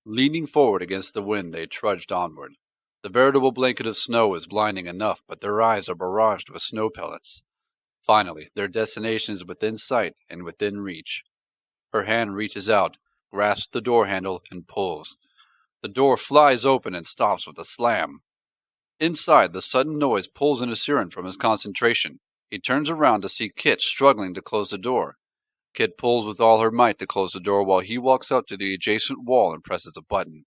Leaning forward against the wind, they trudged onward. The veritable blanket of snow is blinding enough, but their eyes are barraged with snow pellets. Finally, their destination is within sight and within reach. Her hand reaches out, grasps the door handle, and pulls. The door flies open and stops with a slam. Inside, the sudden noise pulls an Asuran from his concentration. He turns around to see Kit struggling to close the door. Kit pulls with all her might to close the door while he walks up to the adjacent wall and presses a button.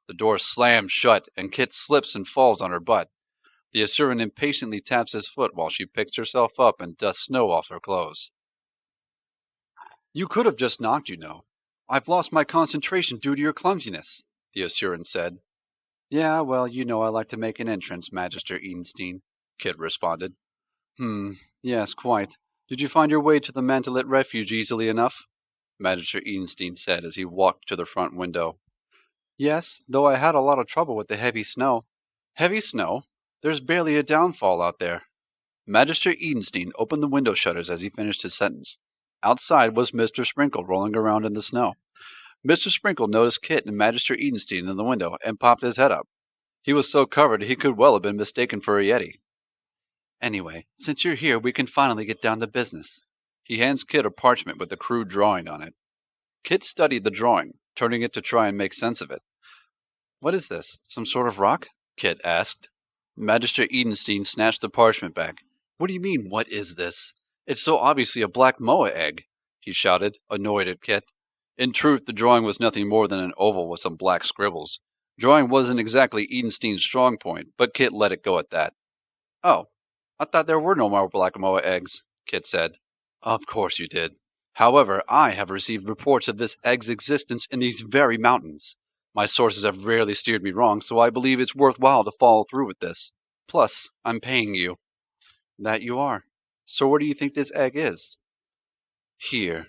The door slams shut, and Kit slips and falls on her butt. The Asuran impatiently taps his foot while she picks herself up and dusts snow off her clothes. "You could have just knocked, you know. I've lost my concentration due to your clumsiness," the Asuran said. "Yeah, well, you know I like to make an entrance, Magister Edenstein," Kit responded. Yes, quite. Did you find your way to the Mantelet refuge easily enough?" Magister Edenstein said as he walked to the front window. "Yes, though I had a lot of trouble with the heavy snow." "Heavy snow? There's barely a downfall out there." Magister Edenstein opened the window shutters as he finished his sentence. Outside was Mr. Sprinkle rolling around in the snow. Mr. Sprinkle noticed Kit and Magister Edenstein in the window and popped his head up. He was so covered he could well have been mistaken for a Yeti. "Anyway, since you're here, we can finally get down to business." He hands Kit a parchment with a crude drawing on it. Kit studied the drawing, turning it to try and make sense of it. "What is this, some sort of rock?" Kit asked. Magister Edenstein snatched the parchment back. "What do you mean, what is this? It's so obviously a black moa egg," he shouted, annoyed at Kit. In truth, the drawing was nothing more than an oval with some black scribbles. Drawing wasn't exactly Edenstein's strong point, but Kit let it go at that. "Oh, I thought there were no more black moa eggs," Kit said. "Of course you did. However, I have received reports of this egg's existence in these very mountains. My sources have rarely steered me wrong, so I believe it's worthwhile to follow through with this. Plus, I'm paying you." "That you are. So where do you think this egg is?" "Here."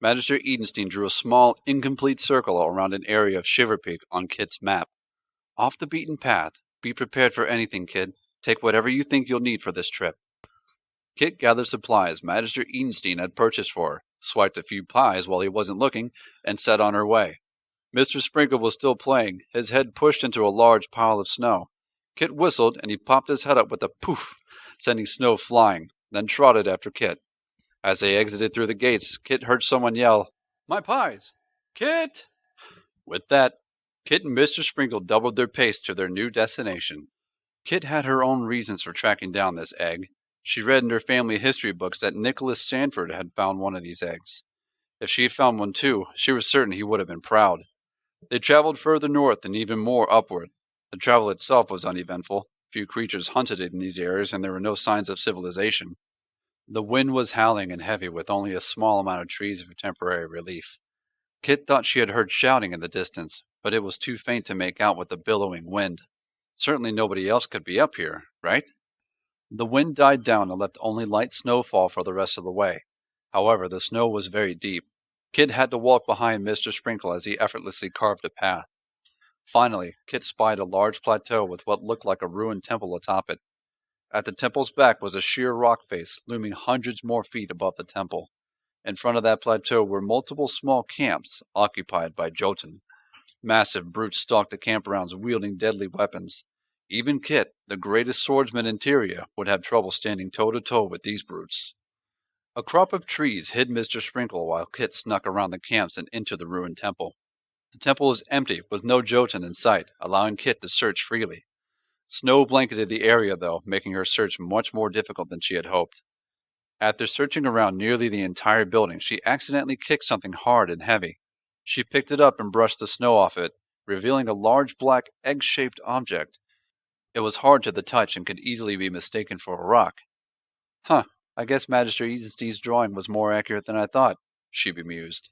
Magister Edenstein drew a small, incomplete circle around an area of Shiver Peak on Kit's map. "Off the beaten path. Be prepared for anything, kid. Take whatever you think you'll need for this trip." Kit gathered supplies Magister Edenstein had purchased for her, swiped a few pies while he wasn't looking, and set on her way. Mr. Sprinkle was still playing, his head pushed into a large pile of snow. Kit whistled, and he popped his head up with a poof, sending snow flying, then trotted after Kit. As they exited through the gates, Kit heard someone yell, "My pies! Kit!" With that, Kit and Mr. Sprinkle doubled their pace to their new destination. Kit had her own reasons for tracking down this egg. She read in her family history books that Nicholas Sanford had found one of these eggs. If she had found one too, she was certain he would have been proud. They traveled further north and even more upward. The travel itself was uneventful. Few creatures hunted in these areas, and there were no signs of civilization. The wind was howling and heavy, with only a small amount of trees for temporary relief. Kit thought she had heard shouting in the distance, but it was too faint to make out with the billowing wind. Certainly nobody else could be up here, right? The wind died down and left only light snowfall for the rest of the way. However, the snow was very deep. Kit had to walk behind Mr. Sprinkle as he effortlessly carved a path. Finally, Kit spied a large plateau with what looked like a ruined temple atop it. At the temple's back was a sheer rock face looming hundreds more feet above the temple. In front of that plateau were multiple small camps occupied by Jotun. Massive brutes stalked the campgrounds wielding deadly weapons. Even Kit, the greatest swordsman in Tyria, would have trouble standing toe-to-toe with these brutes. A crop of trees hid Mr. Sprinkle while Kit snuck around the camps and into the ruined temple. The temple was empty, with no Jotun in sight, allowing Kit to search freely. Snow blanketed the area, though, making her search much more difficult than she had hoped. After searching around nearly the entire building, she accidentally kicked something hard and heavy. She picked it up and brushed the snow off it, revealing a large black egg-shaped object. It was hard to the touch and could easily be mistaken for a rock. "Huh, I guess Magister Edenstein's drawing was more accurate than I thought," she bemused.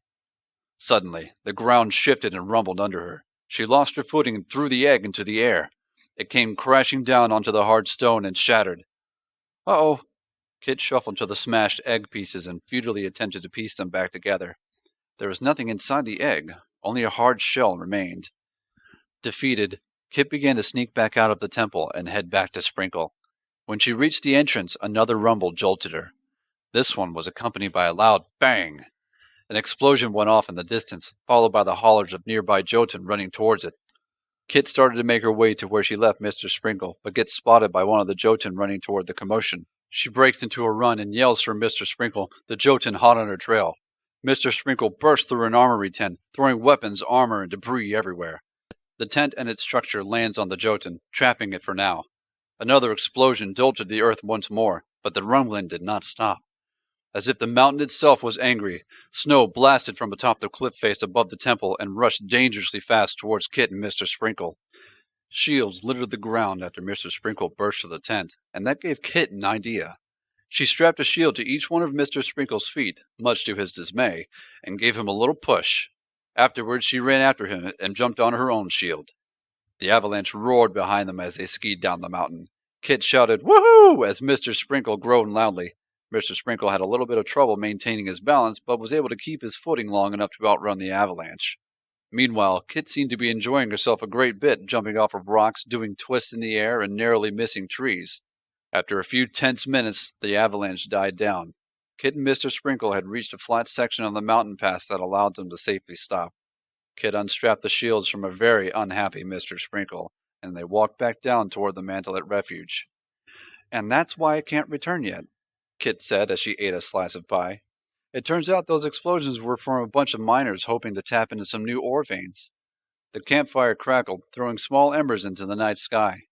Suddenly, the ground shifted and rumbled under her. She lost her footing and threw the egg into the air. It came crashing down onto the hard stone and shattered. "Uh-oh." Kit shuffled to the smashed egg pieces and futilely attempted to piece them back together. There was nothing inside the egg, only a hard shell remained. Defeated, Kit began to sneak back out of the temple and head back to Sprinkle. When she reached the entrance, another rumble jolted her. This one was accompanied by a loud bang. An explosion went off in the distance, followed by the hollers of nearby Jotun running towards it. Kit started to make her way to where she left Mr. Sprinkle, but gets spotted by one of the Jotun running toward the commotion. She breaks into a run and yells for Mr. Sprinkle, the Jotun hot on her trail. Mr. Sprinkle bursts through an armory tent, throwing weapons, armor, and debris everywhere. The tent and its structure lands on the Jotun, trapping it for now. Another explosion jolted the earth once more, but the rumbling did not stop. As if the mountain itself was angry, snow blasted from atop the cliff face above the temple and rushed dangerously fast towards Kit and Mr. Sprinkle. Shields littered the ground after Mr. Sprinkle burst to the tent, and that gave Kit an idea. She strapped a shield to each one of Mr. Sprinkle's feet, much to his dismay, and gave him a little push. Afterwards she ran after him and jumped on her own shield. The avalanche roared behind them as they skied down the mountain. Kit shouted, "Woohoo!" as Mr. Sprinkle groaned loudly. Mr. Sprinkle had a little bit of trouble maintaining his balance, but was able to keep his footing long enough to outrun the avalanche. Meanwhile, Kit seemed to be enjoying herself a great bit, jumping off of rocks, doing twists in the air, and narrowly missing trees. After a few tense minutes, the avalanche died down. Kit and Mr. Sprinkle had reached a flat section of the mountain pass that allowed them to safely stop. Kit unstrapped the shields from a very unhappy Mr. Sprinkle, and they walked back down toward the mantelet refuge. "And that's why I can't return yet," Kit said as she ate a slice of pie. "It turns out those explosions were from a bunch of miners hoping to tap into some new ore veins." The campfire crackled, throwing small embers into the night sky.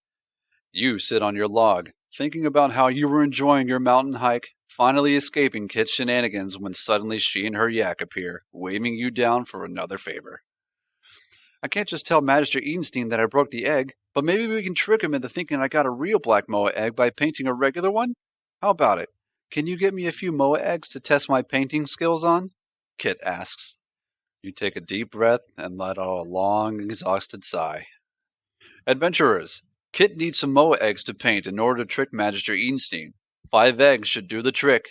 You sit on your log, thinking about how you were enjoying your mountain hike, finally escaping Kit's shenanigans when suddenly she and her yak appear, waving you down for another favor. "I can't just tell Magister Edenstein that I broke the egg, but maybe we can trick him into thinking I got a real black moa egg by painting a regular one? How about it? Can you get me a few moa eggs to test my painting skills on?" Kit asks. You take a deep breath and let out a long, exhausted sigh. "Adventurers, Kit needs some moa eggs to paint in order to trick Magister Edenstein. 5 eggs should do the trick."